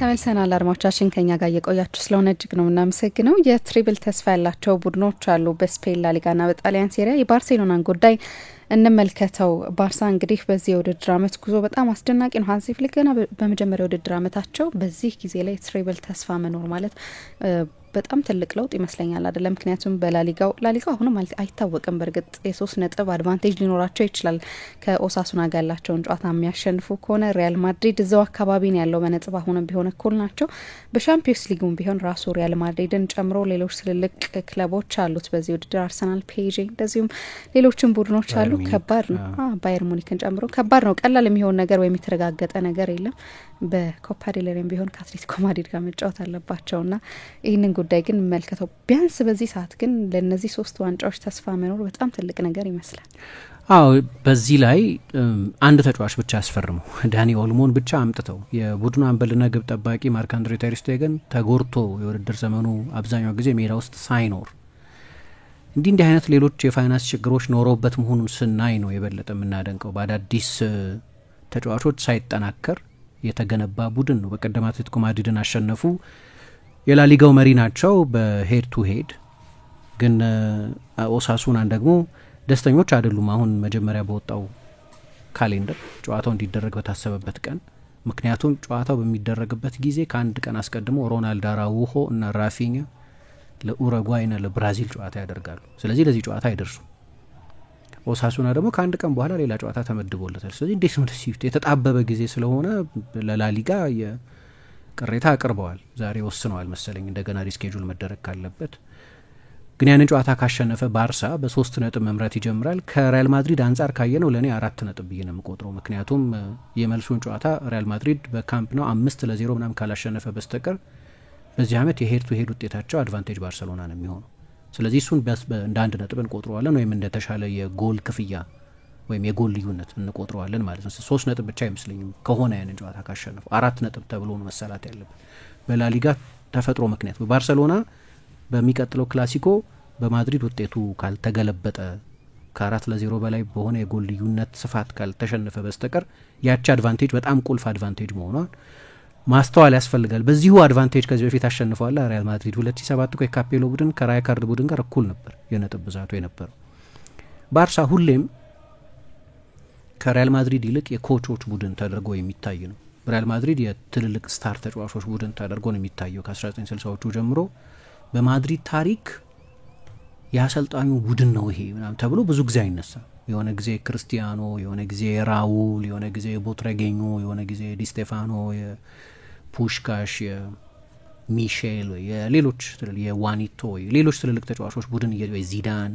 ተመልሰናል አድማጮቻችን ከኛ ጋር እየቆያችሁ ስለሆነ እጅግ ነው እናመሰግነው። የትሪብል ተስፋ ያላቸው ቡድኖች አሉ በስፔን ላሊጋና በጣሊያን ሴሪያ። የባርሴሎናን ጉዳይ እንመልከተው። ባርሳ እንግዲህ በዚህ የውድድር አመት ጉዞ በጣም አስደናቂ ነው። ሃንሲ ፍሊክ ገና በመጀመሪያው ውድድር አመታቸው በዚህ ጊዜ ላይ ትሪብል ተስፋ መኖር ማለት በጣም ትልቅ ለውጥ ይመስለኛል አይደለም? ምክንያቱም በላሊጋው አሁንም አይታወቅም። በርግጥ የ3 ነጥብ አድቫንቴጅ ሊኖራቸው ይችላል ከኦሳሱና ጋር ያላቸውን ጨዋታ የሚያሸንፉ ከሆነ። ሪያል ማድሪድ እዛው አካባቢ ነው ያለው በነጥብ አሁንም ቢሆን እኩል ናቸው። በሻምፒዮንስ ሊጉም ቢሆን ራሱ ሪያል ማድሪድን ጨምሮ ሌሎች ትልልቅ ክለቦች አሉት በዚህ ውድድር። አርሰናል፣ ፔዤ እንደዚሁም ሌሎችም ቡድኖች አሉ። ከባድ ነው። ባየር ሙኒክን ጨምሮ ከባድ ነው። ቀላል የሚሆን ነገር ወይም የተረጋገጠ ነገር የለም። በኮፓ ዴል ሬም ቢሆን ከአትሌቲኮ ማድሪድ ጋር መጫወት አለባቸውና ይህንን ጉዳይ ግን መልከተው ቢያንስ በዚህ ሰዓት ግን ለነዚህ 3 ዋንጫዎች ተስፋ መኖር በጣም ትልቅ ነገር ይመስላል። አዎ በዚህ ላይ አንድ ተጫዋች ብቻ ያስፈርሙ ዳኒ ኦልሞን ብቻ አምጥተው የቡድኑ አምበልና ግብ ጠባቂ ማርክ አንድሬ ተር ስቴገን ተጎርቶ የውድድር ዘመኑ አብዛኛው ጊዜ ሜዳ ውስጥ ሳይኖር እንዲህ አይነት ሌሎች የፋይናንስ ችግሮች ኖረውበት መሆኑን ስናይ ነው የበለጠ የምናደንቀው። በአዳዲስ ተጫዋቾች ሳይጠናከር የተገነባ ቡድን ነው። በቀደም አትሌቲኮ ማድሪድን አሸነፉ። የላሊጋው መሪ ናቸው በሄድ ቱ ሄድ። ግን ኦሳሱናን ደግሞ ደስተኞች አይደሉም። አሁን መጀመሪያ በወጣው ካሌንደር ጨዋታው እንዲደረግ በታሰበበት ቀን፣ ምክንያቱም ጨዋታው በሚደረግበት ጊዜ ከአንድ ቀን አስቀድሞ ሮናልዶ አራውሆ እና ራፊኛ ለኡሩጓይና ለብራዚል ጨዋታ ያደርጋሉ። ስለዚህ ለዚህ ጨዋታ አይደርሱም። ኦሳሱና ደግሞ ከአንድ ቀን በኋላ ሌላ ጨዋታ ተመድቦለታል። ስለዚህ እንዴት ነው ደስ የተጣበበ ጊዜ ስለሆነ ለላሊጋ ቅሬታ አቅርበዋል። ዛሬ ወስነዋል መሰለኝ እንደገና ሪስኬጁል መደረግ ካለበት። ግን ያንን ጨዋታ ካሸነፈ ባርሳ በ3 ነጥብ መምራት ይጀምራል። ከሪያል ማድሪድ አንጻር ካየነው ለእኔ 4 ነጥብ ብዬ ነው የምቆጥረው። ምክንያቱም የመልሱን ጨዋታ ሪያል ማድሪድ በካምፕ ነው 5-0 ምናምን ካላሸነፈ በስተቀር በዚህ አመት የሄድ ቱ ሄድ ውጤታቸው አድቫንቴጅ ባርሰሎና ነው የሚሆነው። ስለዚህ እሱን እንደ 1 ነጥብ እንቆጥረዋለን ወይም እንደ ተሻለ የጎል ክፍያ ወይም የጎል ልዩነት እንቆጥረዋለን ማለት ነው። 3 ነጥብ ብቻ አይመስለኝም ከሆነ ያንን ጨዋታ ካሸነፉ 4 ነጥብ ተብሎ ነው መሰላት ያለበት በላሊጋ ተፈጥሮ ምክንያት። ባርሰሎና በሚቀጥለው ክላሲኮ በማድሪድ ውጤቱ ካልተገለበጠ ከ4-0 በላይ በሆነ የጎል ልዩነት ስፋት ካልተሸነፈ በስተቀር ያቺ አድቫንቴጅ በጣም ቁልፍ አድቫንቴጅ መሆኗን ማስተዋል ያስፈልጋል። በዚሁ አድቫንቴጅ ከዚህ በፊት አሸንፈዋል ሪያል ማድሪድ 2007 የካፔሎ ቡድን ከራይካርድ ቡድን ጋር እኩል ነበር የነጥብ ብዛቱ የነበረው። ባርሳ ሁሌም ከሪያል ማድሪድ ይልቅ የኮቾች ቡድን ተደርጎ የሚታይ ነው። ሪያል ማድሪድ የትልልቅ ስታር ተጫዋቾች ቡድን ተደርጎ ነው የሚታየው ከ1960ዎቹ ጀምሮ። በማድሪድ ታሪክ የአሰልጣኙ ቡድን ነው ይሄ ምናምን ተብሎ ብዙ ጊዜ አይነሳም። የሆነ ጊዜ ክርስቲያኖ፣ የሆነ ጊዜ ራውል፣ የሆነ ጊዜ ቦትሬጌኞ፣ የሆነ ጊዜ ዲስቴፋኖ፣ የፑሽካሽ፣ የሚሼል፣ የሌሎች የዋኒቶ ሌሎች ትልልቅ ተጫዋቾች ቡድን ዚዳን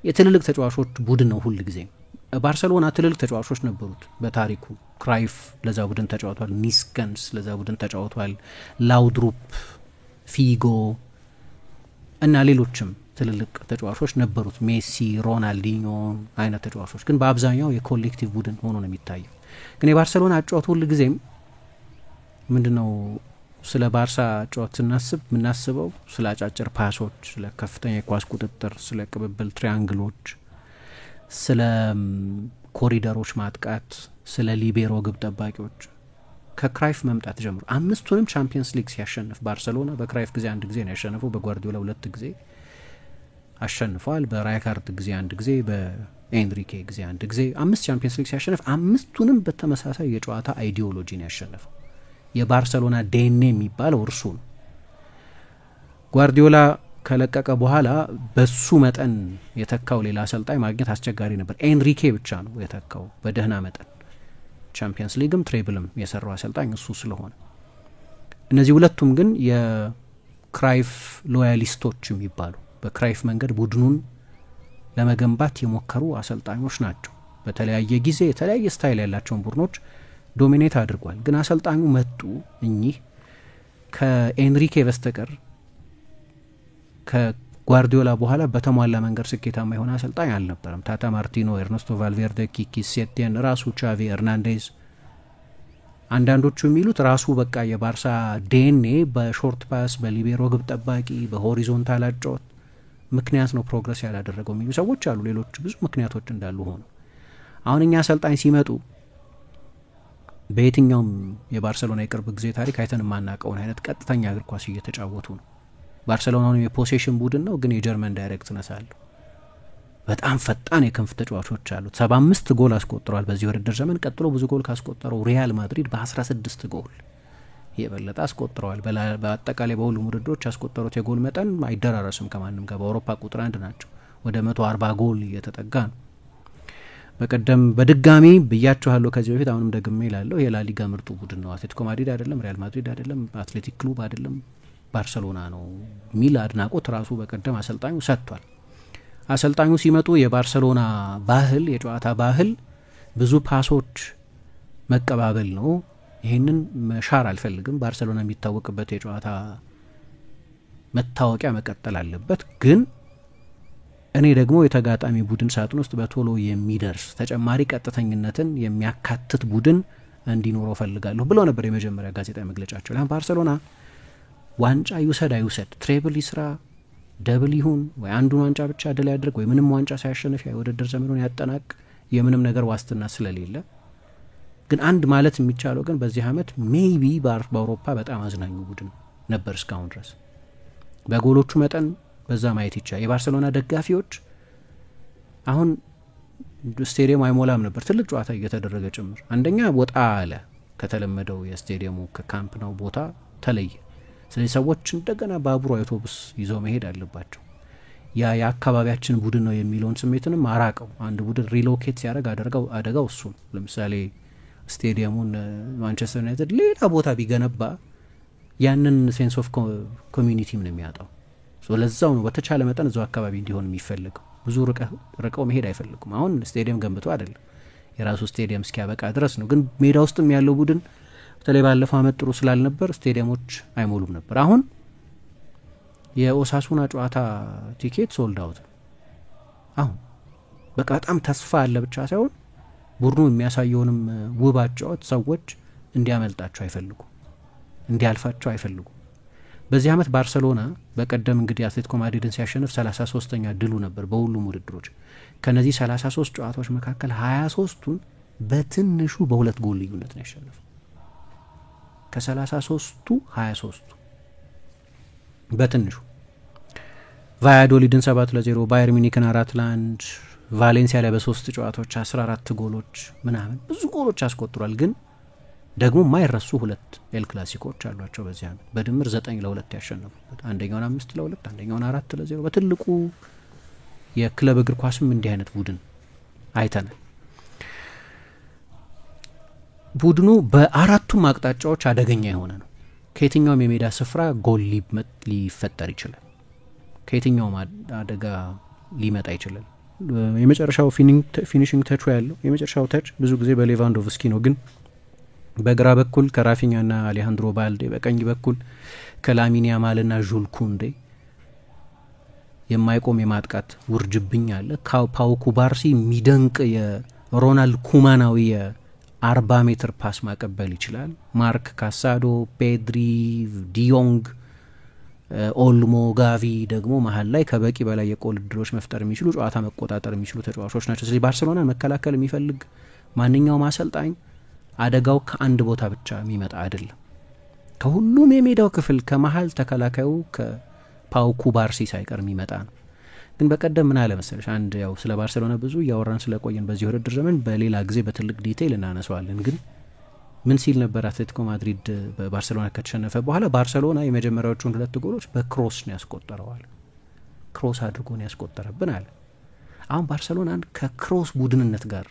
የትልልቅ ተጫዋቾች ቡድን ነው ሁል ጊዜ። ባርሰሎና ትልልቅ ተጫዋቾች ነበሩት በታሪኩ። ክራይፍ ለዛ ቡድን ተጫውቷል፣ ኒስከንስ ለዛ ቡድን ተጫውቷል፣ ላውድሩፕ፣ ፊጎ እና ሌሎችም ትልልቅ ተጫዋቾች ነበሩት፣ ሜሲ፣ ሮናልዲኞ አይነት ተጫዋቾች። ግን በአብዛኛው የኮሌክቲቭ ቡድን ሆኖ ነው የሚታየው። ግን የባርሰሎና ጨዋታ ሁል ጊዜም ምንድነው ስለ ባርሳ ጨዋታ ስናስብ የምናስበው ስለ አጫጭር ፓሶች፣ ስለ ከፍተኛ የኳስ ቁጥጥር፣ ስለ ቅብብል ትሪያንግሎች፣ ስለ ኮሪደሮች ማጥቃት፣ ስለ ሊቤሮ ግብ ጠባቂዎች ከክራይፍ መምጣት ጀምሮ 5ቱንም ቻምፒየንስ ሊግ ሲያሸንፍ ባርሰሎና በክራይፍ ጊዜ 1 ጊዜ ነው ያሸነፈው፣ በጓርዲዮላ 2 ጊዜ አሸንፏል፣ በራይካርድ ጊዜ 1 ጊዜ፣ በኤንሪኬ ጊዜ 1 ጊዜ። 5 ቻምፒየንስ ሊግ ሲያሸንፍ 5ቱንም በተመሳሳይ የጨዋታ አይዲዮሎጂ ነው ያሸነፈው። የባርሰሎና ዴኔ የሚባለው እርሱ ነው። ጓርዲዮላ ከለቀቀ በኋላ በሱ መጠን የተካው ሌላ አሰልጣኝ ማግኘት አስቸጋሪ ነበር። ኤንሪኬ ብቻ ነው የተካው በደህና መጠን ቻምፒየንስ ሊግም ትሬብልም የሰራው አሰልጣኝ እሱ ስለሆነ። እነዚህ ሁለቱም ግን የክራይፍ ሎያሊስቶች የሚባሉ በክራይፍ መንገድ ቡድኑን ለመገንባት የሞከሩ አሰልጣኞች ናቸው። በተለያየ ጊዜ የተለያየ ስታይል ያላቸውን ቡድኖች ዶሚኔት አድርጓል። ግን አሰልጣኙ መጡ እኚህ ከኤንሪኬ በስተቀር ከጓርዲዮላ በኋላ በተሟላ መንገድ ስኬታማ የሆነ አሰልጣኝ አልነበረም። ታታ ማርቲኖ፣ ኤርኔስቶ ቫልቬርደ፣ ኪኪ ሴቲየን፣ ራሱ ቻቪ ኤርናንዴዝ። አንዳንዶቹ የሚሉት ራሱ በቃ የባርሳ ዲኤንኤ በሾርት ፓስ፣ በሊቤሮ ግብ ጠባቂ፣ በሆሪዞንታል አጫወት ምክንያት ነው ፕሮግረስ ያላደረገው የሚሉ ሰዎች አሉ። ሌሎች ብዙ ምክንያቶች እንዳሉ ሆኑ አሁን እኛ አሰልጣኝ ሲመጡ በየትኛውም የባርሰሎና የቅርብ ጊዜ ታሪክ አይተን የማናውቀውን አይነት ቀጥተኛ እግር ኳስ እየተጫወቱ ነው። ባርሰሎናውን የፖሴሽን ቡድን ነው፣ ግን የጀርመን ዳይሬክትነስ አለው። በጣም ፈጣን የክንፍ ተጫዋቾች አሉት። 75 ጎል አስቆጥሯል በዚህ ውድድር ዘመን። ቀጥሎ ብዙ ጎል ካስቆጠረው ሪያል ማድሪድ በ16 ጎል የበለጠ አስቆጥረዋል። በአጠቃላይ በሁሉም ውድድሮች ያስቆጠሩት የጎል መጠን አይደራረስም ከማንም ጋር። በአውሮፓ ቁጥር 1 ናቸው። ወደ 140 ጎል እየተጠጋ ነው። በቀደም በድጋሚ ብያችኋለሁ ከዚህ በፊት፣ አሁንም ደግሜ እላለሁ፣ የላሊጋ ምርጡ ቡድን ነው። አትሌቲኮ ማድሪድ አይደለም፣ ሪያል ማድሪድ አይደለም፣ አትሌቲክ ክሉብ አይደለም፣ ባርሰሎና ነው የሚል አድናቆት ራሱ በቀደም አሰልጣኙ ሰጥቷል። አሰልጣኙ ሲመጡ የባርሰሎና ባህል፣ የጨዋታ ባህል ብዙ ፓሶች መቀባበል ነው። ይህንን መሻር አልፈልግም። ባርሰሎና የሚታወቅበት የጨዋታ መታወቂያ መቀጠል አለበት። ግን እኔ ደግሞ የተጋጣሚ ቡድን ሳጥን ውስጥ በቶሎ የሚደርስ ተጨማሪ ቀጥተኝነትን የሚያካትት ቡድን እንዲኖረው ፈልጋለሁ ብለው ነበር የመጀመሪያ ጋዜጣዊ መግለጫቸው። ለምን ባርሰሎና ዋንጫ ይውሰድ አይውሰድ፣ ትሬብል ይስራ፣ ደብል ይሁን፣ ወይ አንዱን ዋንጫ ብቻ ድል ያድርግ፣ ወይ ምንም ዋንጫ ሳያሸንፍ የውድድር ዘመኑን ያጠናቅ፣ የምንም ነገር ዋስትና ስለሌለ፣ ግን አንድ ማለት የሚቻለው ግን በዚህ አመት ሜይቢ በአውሮፓ በጣም አዝናኙ ቡድን ነበር እስካሁን ድረስ በጎሎቹ መጠን። በዛ ማየት ይቻላል። የባርሰሎና ደጋፊዎች አሁን ስቴዲየሙ አይሞላም ነበር፣ ትልቅ ጨዋታ እየተደረገ ጭምር። አንደኛ ወጣ አለ ከተለመደው የስቴዲየሙ ከካምፕ ነው ቦታ ተለየ። ስለዚህ ሰዎች እንደገና ባቡር፣ አውቶቡስ ይዘው መሄድ አለባቸው። ያ የአካባቢያችን ቡድን ነው የሚለውን ስሜትንም አራቀው። አንድ ቡድን ሪሎኬት ሲያደርግ አደጋው እሱ ነው። ለምሳሌ ስቴዲየሙን ማንቸስተር ዩናይትድ ሌላ ቦታ ቢገነባ ያንን ሴንስ ኦፍ ኮሚኒቲም ነው የሚያጣው። ለዛው ነው በተቻለ መጠን እዛው አካባቢ እንዲሆን የሚፈልገው። ብዙ ርቀው መሄድ አይፈልጉም። አሁን ስቴዲየም ገንብቶ አይደለም፣ የራሱ ስቴዲየም እስኪያበቃ ድረስ ነው። ግን ሜዳ ውስጥም ያለው ቡድን በተለይ ባለፈው አመት ጥሩ ስላልነበር ስቴዲየሞች አይሞሉም ነበር። አሁን የኦሳሱና ጨዋታ ቲኬት ሶልድ አውት ነው። አሁን በቃ በጣም ተስፋ አለ ብቻ ሳይሆን ቡድኑ የሚያሳየውንም ውብ አጫወት ሰዎች እንዲያመልጣቸው አይፈልጉም፣ እንዲያልፋቸው አይፈልጉም። በዚህ አመት ባርሰሎና በቀደም እንግዲህ አትሌቲኮ ማድሪድን ሲያሸንፍ 33ኛ ድሉ ነበር በሁሉም ውድድሮች። ከነዚህ 33 ጨዋታዎች መካከል 23ቱን በትንሹ በሁለት ጎል ልዩነት ነው ያሸነፈው። ከ33ቱ 23ቱ በትንሹ። ቫያዶሊድን 7-0፣ ባየር ሚኒክን 4-1፣ ቫሌንሲያ ላይ በሶስት ጨዋታዎች 14 ጎሎች ምናምን ብዙ ጎሎች አስቆጥሯል። ግን ደግሞ የማይረሱ ሁለት ኤል ክላሲኮች አሏቸው በዚህ አመት በድምር 9-2 ያሸነፉበት። አንደኛውን 5-2፣ አንደኛውን 4-0። በትልቁ የክለብ እግር ኳስም እንዲህ አይነት ቡድን አይተናል። ቡድኑ በአራቱም አቅጣጫዎች አደገኛ የሆነ ነው። ከየትኛውም የሜዳ ስፍራ ጎል ሊፈጠር ይችላል። ከየትኛውም አደጋ ሊመጣ ይችላል። የመጨረሻው ፊኒሽንግ ተቹ ያለው የመጨረሻው ተች ብዙ ጊዜ በሌቫንዶቭስኪ ነው። ግን በግራ በኩል ከራፊኛና አሌሃንድሮ ባልዴ፣ በቀኝ በኩል ከላሚን ያማልና ዡል ኩንዴ የማይቆም የማጥቃት ውርጅብኝ አለ። ፓው ኩባርሲ የሚደንቅ የሮናልድ ኩማናዊ የ40 ሜትር ፓስ ማቀበል ይችላል። ማርክ ካሳዶ፣ ፔድሪ፣ ዲዮንግ፣ ኦልሞ፣ ጋቪ ደግሞ መሀል ላይ ከበቂ በላይ የጎል ዕድሎች መፍጠር የሚችሉ ጨዋታ መቆጣጠር የሚችሉ ተጫዋቾች ናቸው። ስለዚህ ባርሴሎናን መከላከል የሚፈልግ ማንኛውም አሰልጣኝ አደጋው ከአንድ ቦታ ብቻ የሚመጣ አይደለም። ከሁሉም የሜዳው ክፍል ከመሀል ተከላካዩ ከፓው ኩባርሲ ሳይቀር የሚመጣ ነው። ግን በቀደም ምን አለ መሰለሽ፣ አንድ ያው ስለ ባርሴሎና ብዙ እያወራን ስለቆየን በዚህ ውድድር ዘመን በሌላ ጊዜ በትልቅ ዲቴይል እናነሳዋለን። ግን ምን ሲል ነበር አትሌቲኮ ማድሪድ በባርሴሎና ከተሸነፈ በኋላ? ባርሴሎና የመጀመሪያዎቹን 2 ጎሎች በክሮስ ነው ያስቆጠረዋል። ክሮስ አድርጎ ነው ያስቆጠረብን አለ። አሁን ባርሴሎናን ከክሮስ ቡድንነት ጋር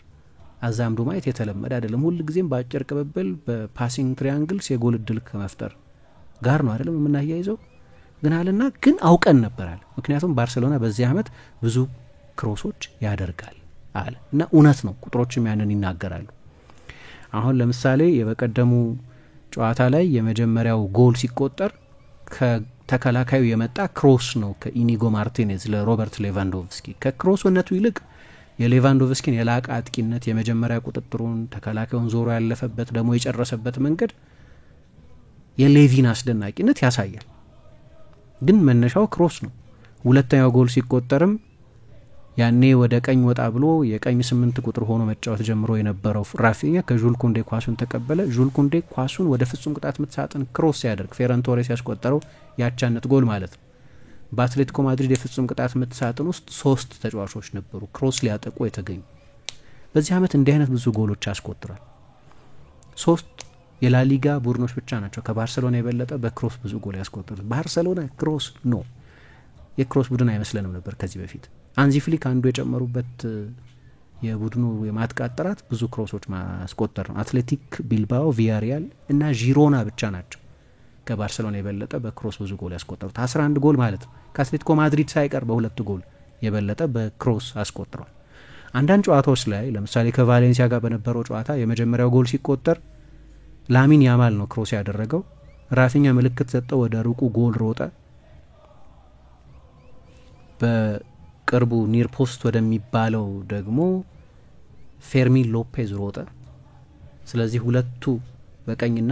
አዛምዶ ማየት የተለመደ አይደለም። ሁል ጊዜም በአጭር ቅብብል በፓሲንግ ትሪያንግልስ የጎል እድል ከመፍጠር ጋር ነው አይደለም የምናያይዘው። ግን አለና ግን አውቀን ነበራል። ምክንያቱም ባርሴሎና በዚህ አመት ብዙ ክሮሶች ያደርጋል አለ እና እውነት ነው። ቁጥሮችም ያንን ይናገራሉ። አሁን ለምሳሌ የበቀደሙ ጨዋታ ላይ የመጀመሪያው ጎል ሲቆጠር ከተከላካዩ የመጣ ክሮስ ነው ከኢኒጎ ማርቲኔዝ ለሮበርት ሌቫንዶቭስኪ። ከክሮስነቱ ይልቅ የሌቫንዶቭስኪን የላቀ አጥቂነት፣ የመጀመሪያ ቁጥጥሩን፣ ተከላካዩን ዞሮ ያለፈበት ደግሞ የጨረሰበት መንገድ የሌቪን አስደናቂነት ያሳያል። ግን መነሻው ክሮስ ነው። ሁለተኛው ጎል ሲቆጠርም ያኔ ወደ ቀኝ ወጣ ብሎ የቀኝ 8 ቁጥር ሆኖ መጫወት ጀምሮ የነበረው ራፊኛ ከዡል ኩንዴ ኳሱን ተቀበለ። ዡል ኩንዴ ኳሱን ወደ ፍጹም ቅጣት ምት ሳጥን ክሮስ ሲያደርግ ፌረን ቶሬስ ያስቆጠረው ያቻነት ጎል ማለት ነው። በአትሌቲኮ ማድሪድ የፍጹም ቅጣት ምት ሳጥን ውስጥ 3 ተጫዋቾች ነበሩ ክሮስ ሊያጠቁ የተገኙ። በዚህ ዓመት እንዲህ አይነት ብዙ ጎሎች አስቆጥሯል። 3 የላሊጋ ቡድኖች ብቻ ናቸው ከባርሰሎና የበለጠ በክሮስ ብዙ ጎል ያስቆጠሩት። ባርሰሎና ክሮስ ነው የክሮስ ቡድን አይመስለንም ነበር ከዚህ በፊት። አንዚ ፍሊክ አንዱ የጨመሩበት የቡድኑ የማጥቃት ጥራት ብዙ ክሮሶች ማስቆጠር ነው። አትሌቲክ ቢልባኦ፣ ቪያሪያል እና ዢሮና ብቻ ናቸው ከባርሰሎና የበለጠ በክሮስ ብዙ ጎል ያስቆጠሩት 11 ጎል ማለት ነው። ከአትሌቲኮ ማድሪድ ሳይቀር በ2 ጎል የበለጠ በክሮስ አስቆጥሯል። አንዳንድ ጨዋታዎች ላይ ለምሳሌ ከቫሌንሲያ ጋር በነበረው ጨዋታ የመጀመሪያው ጎል ሲቆጠር ላሚን ያማል ነው ክሮስ ያደረገው። ራፊኛ ምልክት ሰጠው፣ ወደ ሩቁ ጎል ሮጠ። በቅርቡ ኒር ፖስት ወደሚባለው ደግሞ ፌርሚን ሎፔዝ ሮጠ። ስለዚህ ሁለቱ በቀኝና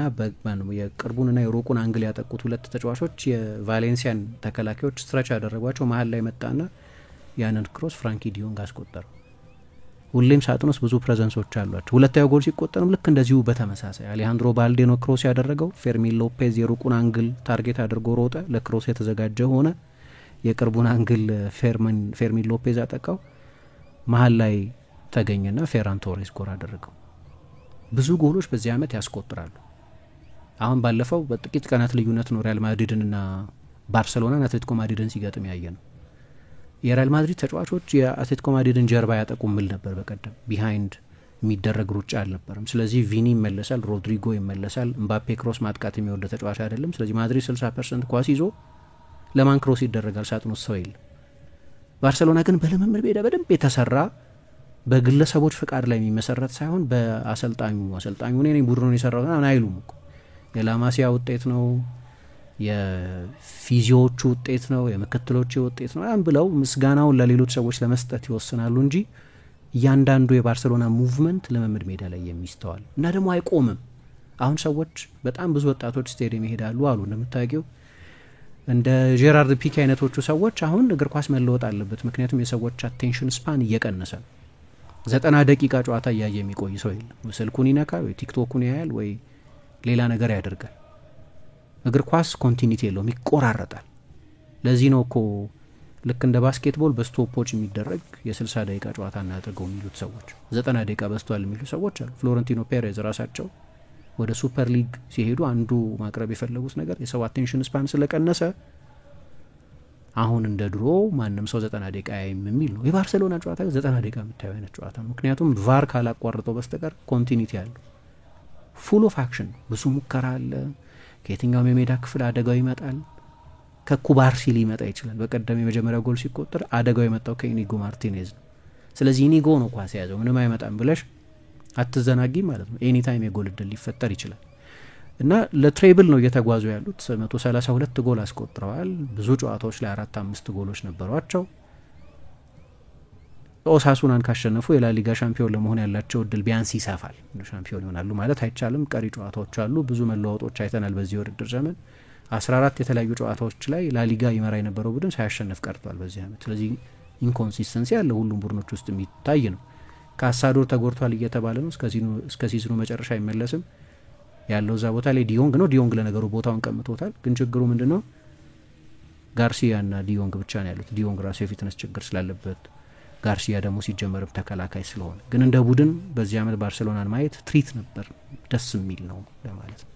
የቅርቡንና የሩቁን አንግል ያጠቁት 2 ተጫዋቾች የቫሌንሲያን ተከላካዮች ስትረች ያደረጓቸው። መሀል ላይ መጣና ያንን ክሮስ ፍራንኪ ዲዮንግ አስቆጠረው። ሁሌም ሳጥን ውስጥ ብዙ ፕሬዘንሶች አሏቸው። ሁለተኛው ጎል ሲቆጠርም ልክ እንደዚሁ በተመሳሳይ አሌሃንድሮ ባልዴ ነው ክሮስ ያደረገው። ፌርሚን ሎፔዝ የሩቁን አንግል ታርጌት አድርጎ ሮጠ፣ ለክሮስ የተዘጋጀ ሆነ። የቅርቡን አንግል ፌርሚን ሎፔዝ አጠቃው፣ መሀል ላይ ተገኘና ፌራን ቶሬስ ጎል አደረገው። ብዙ ጎሎች በዚህ ዓመት ያስቆጥራሉ። አሁን ባለፈው በጥቂት ቀናት ልዩነት ነው ሪያል ማድሪድንና ባርሰሎናን አትሌቲኮ ማድሪድን ሲገጥም ያየ ነው። የሪያል ማድሪድ ተጫዋቾች የአትሌቲኮ ማድሪድን ጀርባ ያጠቁም ምል ነበር በቀደም። ቢሃይንድ የሚደረግ ሩጫ አልነበረም። ስለዚህ ቪኒ ይመለሳል፣ ሮድሪጎ ይመለሳል። እምባፔ ክሮስ ማጥቃት የሚወደ ተጫዋች አይደለም። ስለዚህ ማድሪድ 60% ኳስ ይዞ ለማን ክሮስ ይደረጋል? ሳጥን ውስጥ ሰው የለም። ባርሰሎና ግን በልምምድ ሜዳ በደንብ የተሰራ በግለሰቦች ፍቃድ ላይ የሚመሰረት ሳይሆን በአሰልጣኙ እኔ ነኝ ቡድኑን የሰራው ና አይሉም እኮ የላማሲያ ውጤት ነው፣ የፊዚዮቹ ውጤት ነው፣ የምክትሎቹ ውጤት ነው ብለው ምስጋናውን ለሌሎች ሰዎች ለመስጠት ይወስናሉ እንጂ እያንዳንዱ የባርሰሎና ሙቭመንት ልምምድ ሜዳ ላይ የሚስተዋል እና ደግሞ አይቆምም። አሁን ሰዎች በጣም ብዙ ወጣቶች ስቴዲየም ይሄዳሉ አሉ። እንደምታውቂው እንደ ጄራርድ ፒኬ አይነቶቹ ሰዎች አሁን እግር ኳስ መለወጥ አለበት፣ ምክንያቱም የሰዎች አቴንሽን ስፓን እየቀነሰ ነው። 90 ደቂቃ ጨዋታ እያየ የሚቆይ ሰው የለም። ስልኩን ይነካል ወይ ቲክቶኩን ያያል ወይ ሌላ ነገር ያደርጋል። እግር ኳስ ኮንቲኒቲ የለውም፣ ይቆራረጣል። ለዚህ ነው እኮ ልክ እንደ ባስኬትቦል በስቶፖች የሚደረግ የ60 ደቂቃ ጨዋታ እናድርገው የሚሉት ሰዎች 90 ደቂቃ በስቷል የሚሉ ሰዎች አሉ። ፍሎረንቲኖ ፔሬዝ ራሳቸው ወደ ሱፐር ሊግ ሲሄዱ አንዱ ማቅረብ የፈለጉት ነገር የሰው አቴንሽን ስፓን ስለቀነሰ አሁን እንደ ድሮ ማንም ሰው 90 ደቂቃ ያይም የሚል ነው። የባርሰሎና ጨዋታ 90 ደቂቃ የምታየው አይነት ጨዋታ ነው። ምክንያቱም ቫር ካላቋርጠው በስተቀር ኮንቲኒቲ ያለው ፉል ኦፍ አክሽን፣ ብዙ ሙከራ አለ። ከየትኛውም የሜዳ ክፍል አደጋው ይመጣል። ከኩባርሲ ሊመጣ ይችላል። በቀደም የመጀመሪያ ጎል ሲቆጠር አደጋው የመጣው ከኢኒጎ ማርቲኔዝ ነው። ስለዚህ ኢኒጎ ነው ኳስ የያዘው፣ ምንም አይመጣም ብለሽ አትዘናጊ ማለት ነው። ኤኒ ታይም የጎል እድል ሊፈጠር ይችላል እና ለትሬብል ነው እየተጓዙ ያሉት። 132 ጎል አስቆጥረዋል። ብዙ ጨዋታዎች ላይ 4-5 ጎሎች ነበሯቸው። ኦሳሱናን ካሸነፉ የላሊጋ ሻምፒዮን ለመሆን ያላቸው እድል ቢያንስ ይሰፋል። ሻምፒዮን ይሆናሉ ማለት አይቻልም። ቀሪ ጨዋታዎች አሉ። ብዙ መለዋወጦች አይተናል በዚህ ውድድር ዘመን። 14 የተለያዩ ጨዋታዎች ላይ ላሊጋ ይመራ የነበረው ቡድን ሳያሸንፍ ቀርቷል በዚህ ዓመት። ስለዚህ ኢንኮንሲስተንሲ ያለ ሁሉም ቡድኖች ውስጥ የሚታይ ነው። ካሳዶር ተጎድቷል እየተባለ ነው። እስከ ሲዝኑ መጨረሻ አይመለስም ያለው እዛ ቦታ ላይ ዲዮንግ ነው። ዲዮንግ ለነገሩ ቦታውን ቀምቶታል። ግን ችግሩ ምንድነው? ጋርሲያና ዲዮንግ ብቻ ነው ያሉት። ዲዮንግ ራሱ የፊትነስ ችግር ስላለበት፣ ጋርሲያ ደግሞ ሲጀመርም ተከላካይ ስለሆነ። ግን እንደ ቡድን በዚህ ዓመት ባርሰሎናን ማየት ትሪት ነበር፣ ደስ የሚል ነው ለማለት ነው።